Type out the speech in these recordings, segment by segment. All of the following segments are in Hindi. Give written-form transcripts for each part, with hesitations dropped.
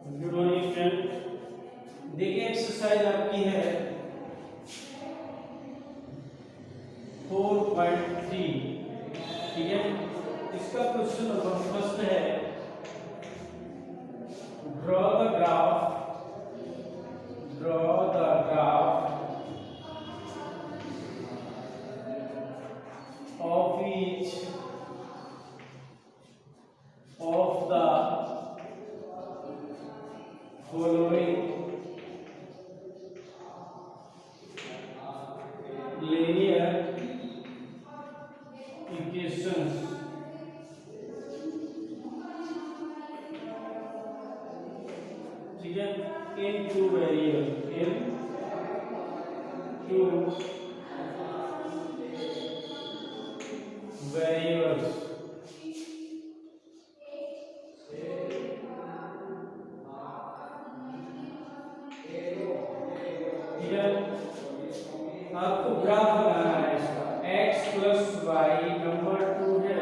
Good morning student. देखिए एक्सरसाइज आपकी है 4.3। ठीक है, इसका क्वेश्चन नंबर फर्स्ट है draw the graph of each of the following linear equations ठीक है in two variables ठीक है। आपको ग्राफ बनाना है इसका x प्लस वाई नंबर 2 है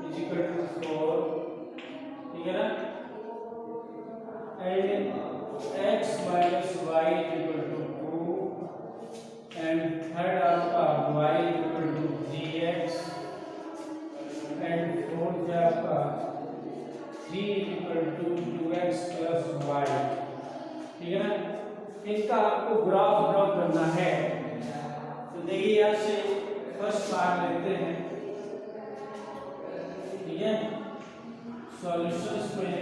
इज इक्वल टू 4। ठीक है ना, and x minus y is equal to 2 and third आपका y is equal to 3x and fourth है आपका 3 is equal to 2x plus y। ठीक है ना, इसका आपको ग्राफ ड्रॉ करना है। तो देखिए यहाँ से फर्स्ट पार्ट लेते हैं। ठीक है, सॉल्यूशंस में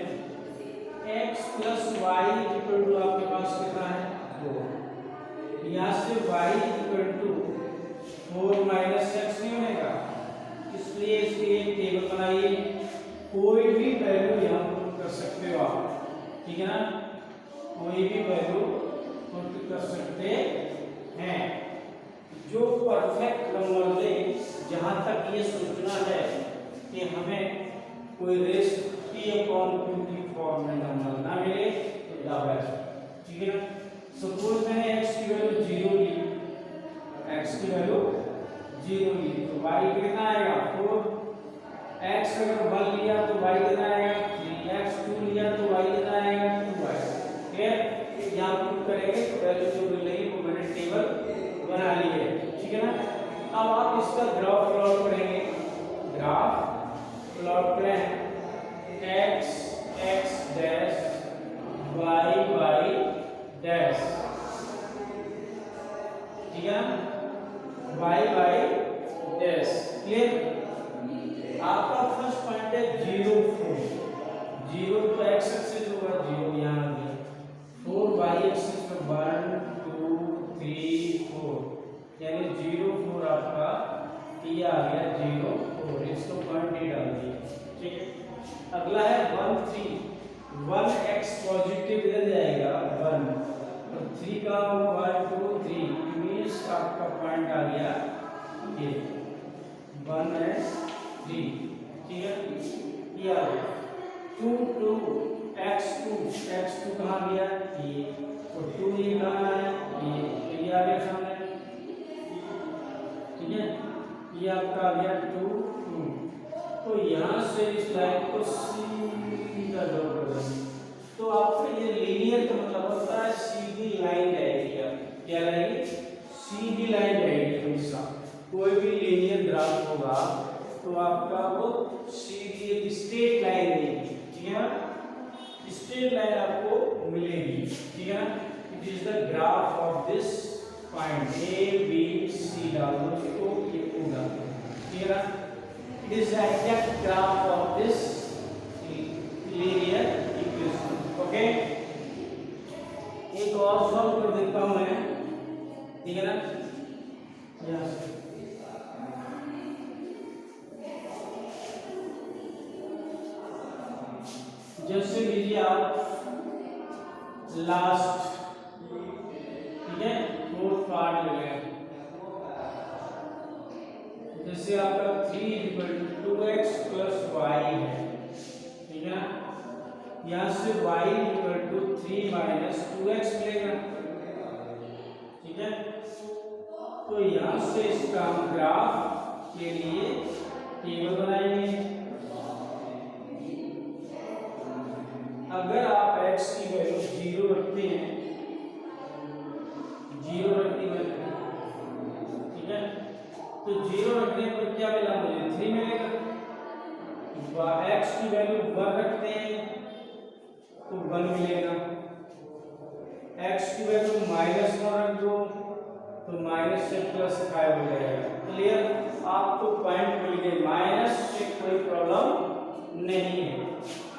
x plus y equal to आपके पास कितना है 2। यहाँ से y equal to 4 minus x नहीं होगा, इसलिए इसकी एक टेबल बनाइए। कोई भी वैल्यू यहाँ पुट कर सकते हो आप। ठीक है ना, कोई भी वैल्यू पुट कर सकते हैं जो परफेक्ट नंबर दे। जहां तक ये सोचना है कि हमें कोई रेस्ट p अपॉन q की फॉर्म में नंबर ना मिले तो ज्यादा है। ठीक है ना, सपोज मैंने x की वैल्यू 0 ली, x की वैल्यू 0 ली तो y कितना आएगा 4। x अगर 1 लिया तो y कितना आएगा 3, x 2 लिया तो y कितना आएगा 2y। ठीक यहाँ पुट करेंगे तो वैल्यू जो मिल रही है वो मैंने टेबल बना ली है। ठीक है ना, अब आप इसका ग्राफ प्लॉट करेंगे। ग्राफ प्लॉट करें x x dash y y dash. ठीक है ना, y y डैश। क्लियर, आपका फर्स्ट पॉइंट है 0 4 0 तो x एक्सिस होगा 0 यहाँ भी 4 y एक्सिस पर 1 2 3 4 यानी 0 4 आपका ये आ गया 0 4। इसको पॉइंट ही डाल दिया। ठीक है, अगला है 1 3 1 x पॉजिटिव इधर जाएगा 1 और 3 का 1 2 3 मींस आपका पॉइंट आ गया ये 1 है 3। ठीक है, ये आ गया 2 2 x2 कहाँ गया ये और 2 ये कहाँ है ये आ गया सामने। ठीक है, ये आपका आ गया 2 2। तो यहाँ से इस लाइन को सीधा ड्रॉ कर देंगे तो आपका ये लीनियर का मतलब होता है सीधी लाइन जाएगी। क्या लाइन? सीधी लाइन जाएगी। हमेशा कोई भी लीनियर ग्राफ होगा तो आपका वो सीधी एक स्ट्रेट लाइन देगी। ठीक है, स्ट्रेट लाइन आपको मिलेगी। ठीक है, it is the graph of this point A B C डाल दो इसको ये ओ डाल दो। ठीक है ना, it is the exact graph of this linear equation. Okay, एक और सॉल्व कर देता हूं मैं। ठीक है ना, यहां से जैसे लीजिए आप लास्ट। ठीक है, फोर्थ पार्ट ले लें। जैसे आपका 3 equal to 2x plus y है। ठीक है ना, यहाँ से y equal to 3 minus 2x मिलेगा। ठीक है, तो यहाँ से इसका हम ग्राफ के लिए टेबल बनाएंगे। अगर आप x की वैल्यू 0 रखते हैं, 0 रखती है, ठीक है, तो 0 रखने पर क्या मिला मुझे 3 मिलेगा। x की वैल्यू 1 रखते हैं तो 1 मिलेगा, x की वैल्यू -1 रख दो तो माइनस से प्लस 5 हो जाएगा। क्लियर, आपको पॉइंट मिल गए, माइनस से कोई प्रॉब्लम नहीं है।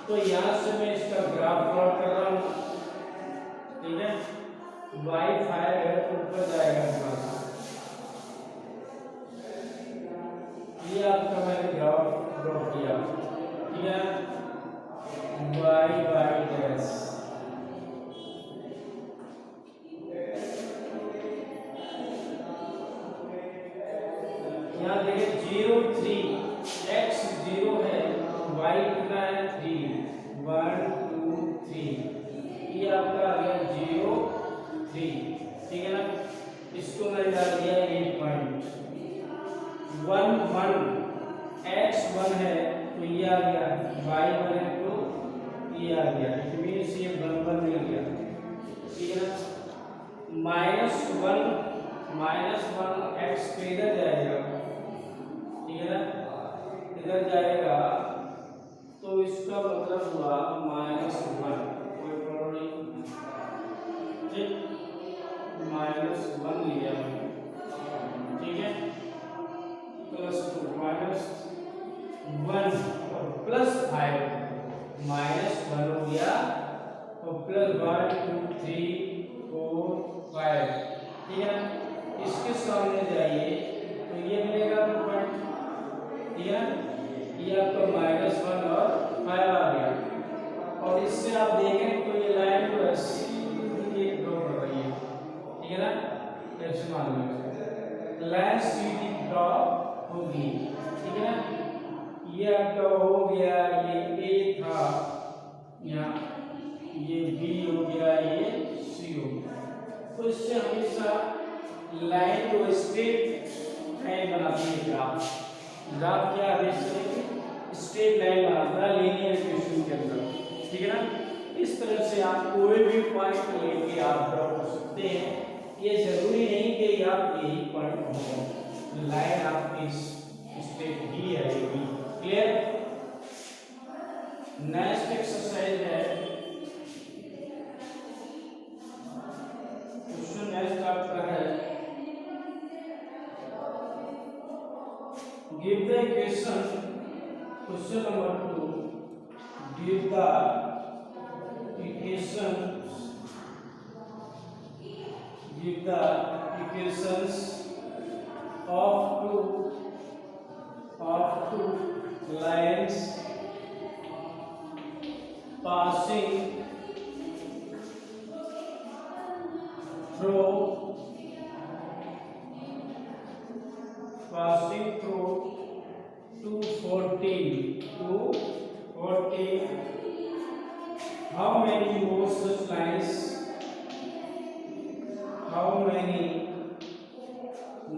तो यहाँ से मैं इसका ग्राफ प्लॉट कर रहा हूँ, ठीक है, y5 है तो ऊपर जाएगा थोड़ा सा, ये आपका मैंने ग्राफ ड्रॉ किया, ठीक है, y/डैश यहाँ देखिए 0 3, x 0 है, y कितना है 3, 1 2 3, ये आपका आ गया 0 3, ठीक है ना। इसको मैंने डाल दिया 8 पॉइंट 1 1, x 1 है तो ये आ गया, y 1 है तो ये आ गया, इट मींस ये 1 1 मिल गया, ठीक है ना। -1 x किधर जाएगा, ठीक है ना, इधर जाएगा तो इसका मतलब हुआ -1, कोई प्रॉब्लम नहीं, ठीक, -1 लिया, ठीक है, +2 -1 और +5 -1 हो गया और +1 2 3 4 5, ठीक है ना। इसके सामने जाइए तो ये मिलेगा पॉइंट, ठीक है, ये आपका -1 और 5 आ गया। और इससे आप देखें तो ये लाइन जो है सीधी ड्रॉ कर रही है, ठीक है ना, ऐसे मान लो लाइन सीधी ड्रॉ होगी, ठीक है ना। ये आपका हो गया, ये A था यहाँ, ये B हो गया, ये C हो गया। तो इससे हमेशा लाइन को स्ट्रेट लाइन बनाती है, ग्राफ क्या है, स्ट्रेट लाइन बनाता है लीनियर इक्वेशन के अंदर, ठीक है ना। इस तरह से आप कोई भी पॉइंट लेके आप ड्रॉ कर सकते हैं, ये जरूरी नहीं कि आप यही पॉइंट हो, लाइन आपकी स्ट्रेट ही रहेगी। क्लियर। नेक्स्ट एक्सरसाइज है, क्वेश्चन नेक्स्ट आपका है, give the equation, question number 2, give the equations of two lines passing through 214. How many more such lines? How many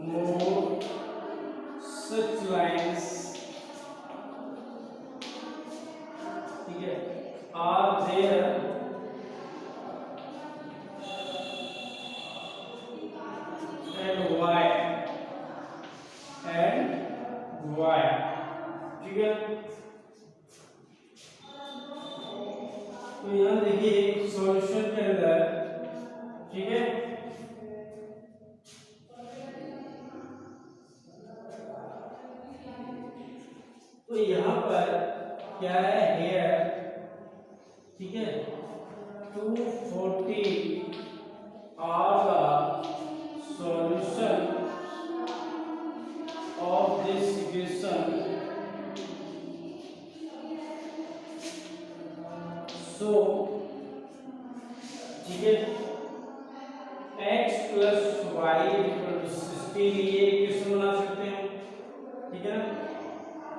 more such lines, ठीक है, are there and why, ठीक है। तो यहाँ देखिए सॉल्यूशन के अंदर, ठीक है, तो यहाँ पर क्या है, हेयर, ठीक है, 240 are the solution of this equation. So, ठीक है, x plus y equal to 16, ये इक्वेशन बना सकते हैं, ठीक है ना,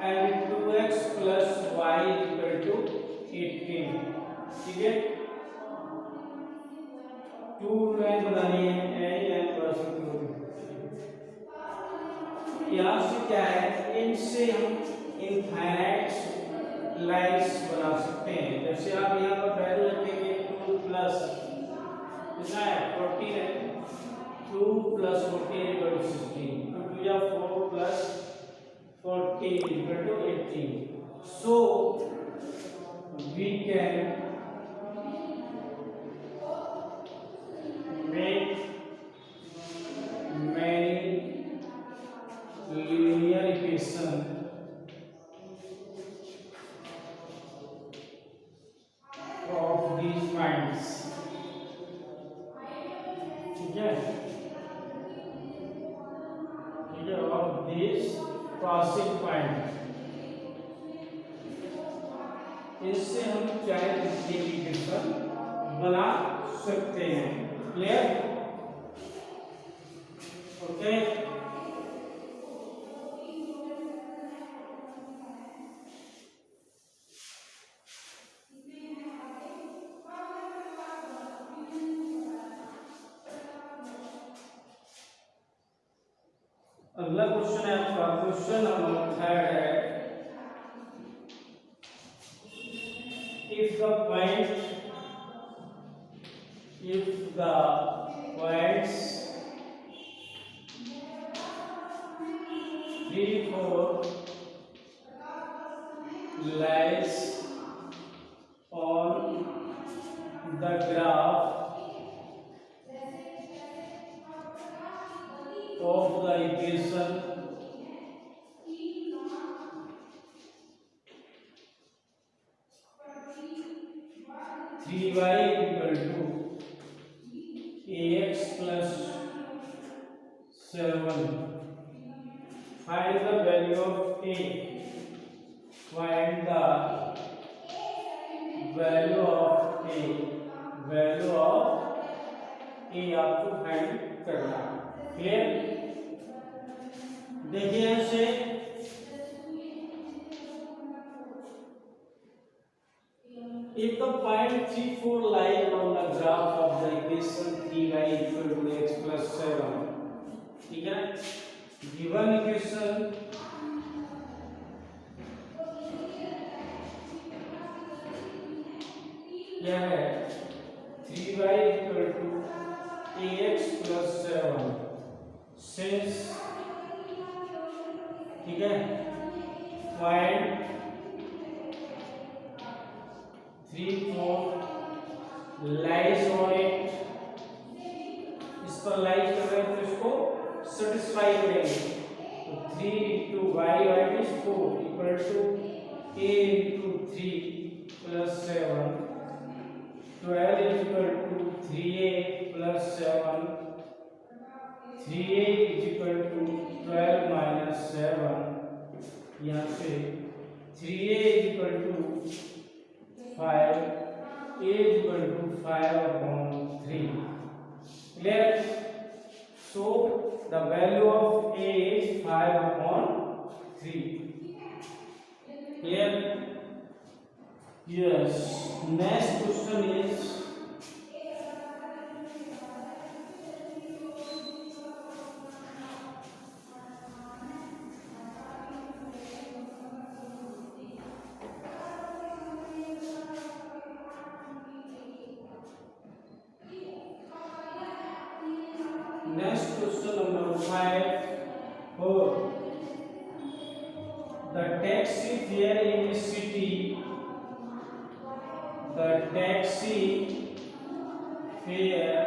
and 2x plus y equal to 18, ठीक है। 2 लाइन बनानी है, एनी लाइन बना सकते हो। यहाँ से क्या है, इनसे हम इनफाइनाइट लाइन्स बना सकते हैं। जैसे आप यहाँ पर पहले कितना है 14 है, 2 प्लस 14 इक्वल टू 16, 2 या 4 plus 14 equal to 18. So we can make many linear equation of these points. ठीक है, of these crossing point. इससे हम चाहे लिनियर इक्वेशन बना सकते हैं. क्लियर? ओके. अगला क्वेश्चन है आपका क्वेश्चन नंबर 3 है. If the points 3, 4 lies on the graph of the equation 3y equal to ax plus 7. Find the value of a. Find the value of a. Value of a आपको फाइंड करना है. क्लियर? देखिए ऐसे if the point 3, 4 lies on the graph of the equation 3y equal to x plus 7. ठीक है, given equation क्या है 3y equal to ax plus 7. since ठीक है find 3, 4 lies on it. इस पर लाइज कर रहे हैं तो इसको सेटिस्फाई करेंगे. तो 3 into y is 4 equal to a into 3 plus 7. 12 is equal to 3a plus 7. 3a is equal to 12 minus 7. यहाँ से 3a is equal to 5, a is equal to 5 upon 3. Clear? So the value of a is 5 upon 3. Clear? Yes. Next question is number 5. 4. The taxi fare in a city. The taxi fare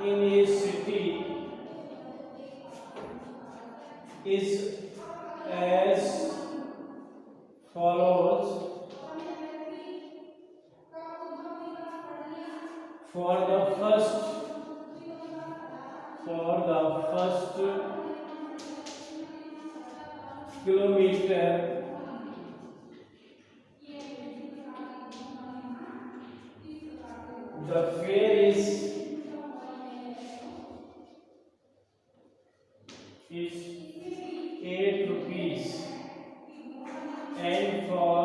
in a city is as follows. For the first kilometer the fare is 8 rupees, and for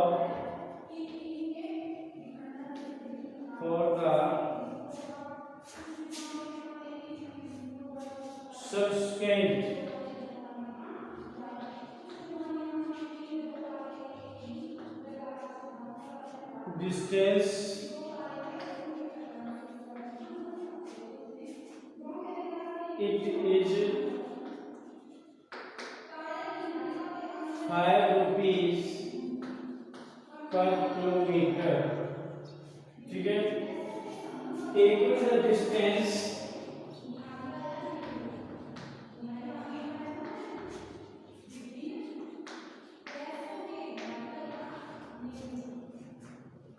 the subsequent distance it is 5 rupees per kilometer. ठीक है, taking the distance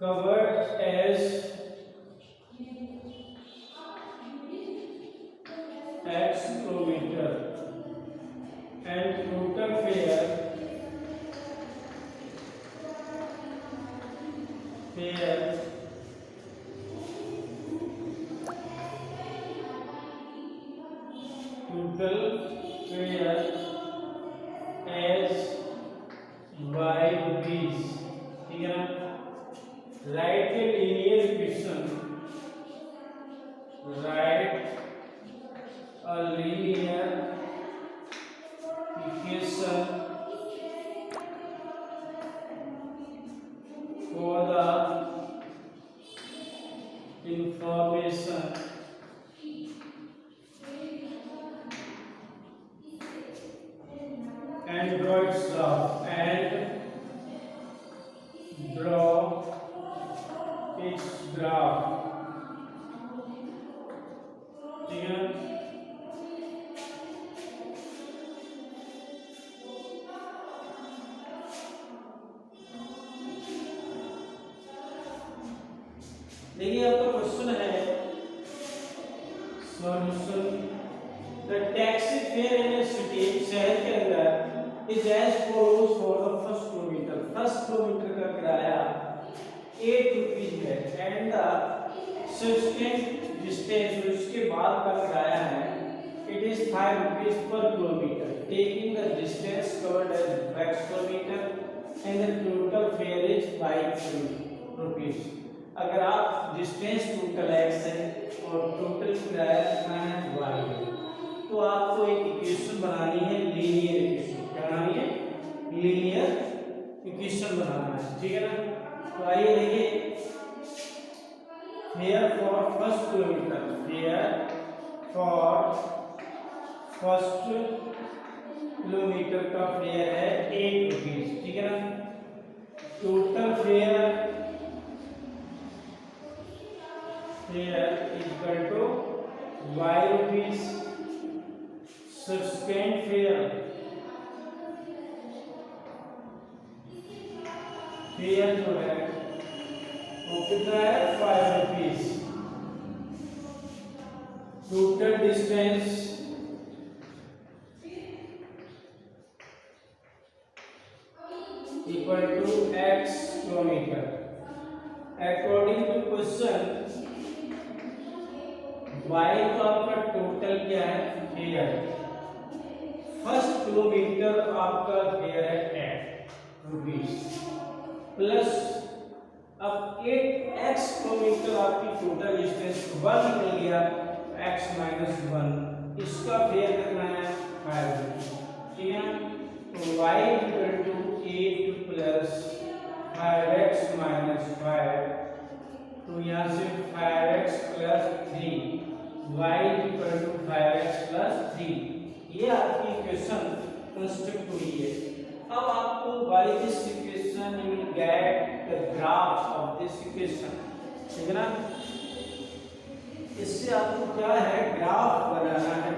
covered as x kilometer and total fare as y rupees. ठीक है ना, right a linear equation, right a linear equation for the information and draw its graph ठीक है। देखिए आपका क्वेश्चन है solution, the taxi fare in a city, शहर के अंदर is as follows for the first kilometre, first kilometre का किराया 8 रुपीज है एंड द सब्सिक्वेंट डिस्टेंस, उसके बाद का किराया है it is 5 rupees per kilometre, taking the distance covered as x kilometre and the total fare is 5 rupees. अगर आप डिस्टेंस टोटल x है और टोटल किराया कितना है y है, तो आपको एक इक्वेशन बनानी है, लीनियर इक्वेशन। क्या बनानी है? लीनियर इक्वेशन बनाना है, ठीक है ना। तो आइए देखिए, fair for first kilometre, fair for first kilometre का फेयर है 8 रुपीज, ठीक है ना। Total fair is equal to y rupees, subsequent fare जो है वो कितना है 5 rupees, total distance equal to x kilometre. According to question y तो आपका टोटल क्या है? फेयर। फर्स्ट किलोमीटर आपका फेयर है 8 रुपीज प्लस अब 8x किलोमीटर आपकी टोटल डिस्टेंस 1 निकल गया, x माइनस 1, इसका फेयर कितना है 5 रुपीज, ठीक है। तो y equal to 8 plus 5x minus 5, तो यहाँ से 5x plus 3, y equal to 5x plus 3, ये आपकी इक्वेशन कंस्ट्रक्ट हुई है। अब आपको by this equation you will get the graph of this equation, ठीक है ना। इससे आपको क्या है, ग्राफ बनाना है,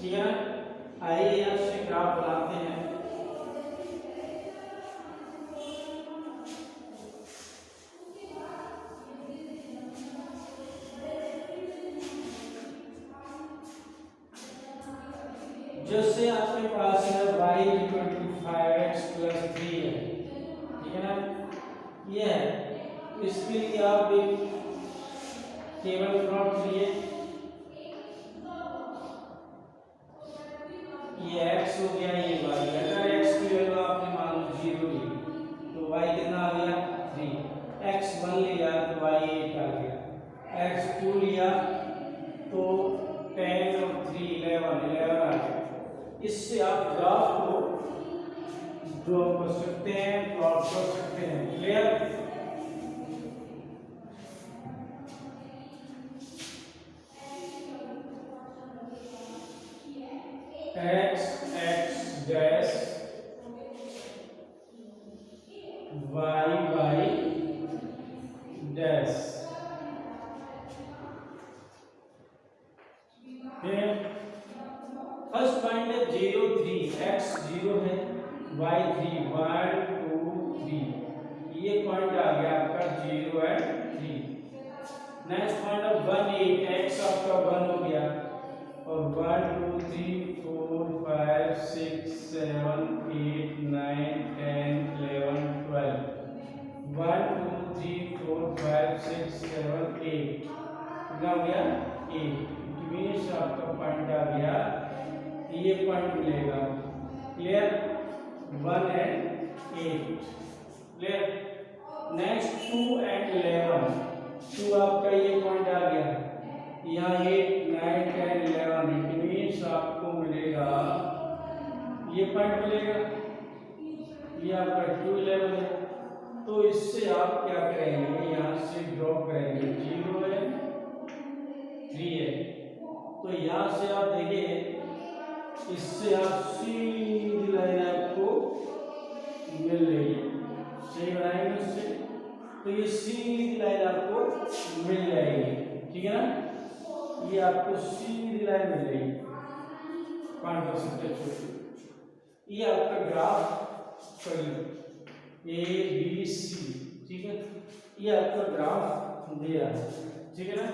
ठीक है ना। आइए आपसे ग्राफ बनाते हैं। जैसे आपके पास है y equal to 5x plus 3 है, ठीक है ना, ये है। इसके लिए आप एक टेबल प्लॉट लिए, ये x हो गया, ये y। अगर x की वैल्यू आपने मान लो 0 ली तो y कितना आ गया 3, x 1 लिया तो y 8 आ गया, x 2 लिया तो 10 और 3 11 आ गया। इससे आप ग्राफ को ड्रॉ कर सकते हैं, प्लॉट कर सकते हैं, क्लियर। डैश। फर्स्ट पॉइंट है 0 3, x 0 है, y 3, 1 2 3, ये पॉइंट आ गया आपका 0 एंड 3। नेक्स्ट पॉइंट है 1 8, x आपका 1 हो गया, और 1 2 3 4 5 6 7 8 9 10 11 12, 1 2 3 4 5 6 7 8, कितना हो गया 8। इट मीन्स आपका पॉइंट आ गया, ये पॉइंट मिलेगा। Clear? 1 and 8। Clear? Next 2 and 11, 2 आपका ये पॉइंट आ गया, यहाँ 8 9 10 11, इट मीन्स आपको मिलेगा ये पॉइंट मिलेगा, ये आपका 2 11 है। तो इससे आप क्या करेंगे, यहाँ से ड्रॉप करेंगे, 0 है 3 है, तो यहाँ से आप देखिए, इससे आप सीधी लाइन आपको मिल रही है, सही बनाएंगे उससे, तो ये सीधी लाइन आपको मिल जाएगी, ठीक है ना, ये आपको सीधी लाइन मिल जाएगी 5%। ये आपका ग्राफ ए बी सी, ठीक है, ये आपका ग्राफ दे रहा है, ठीक है ना।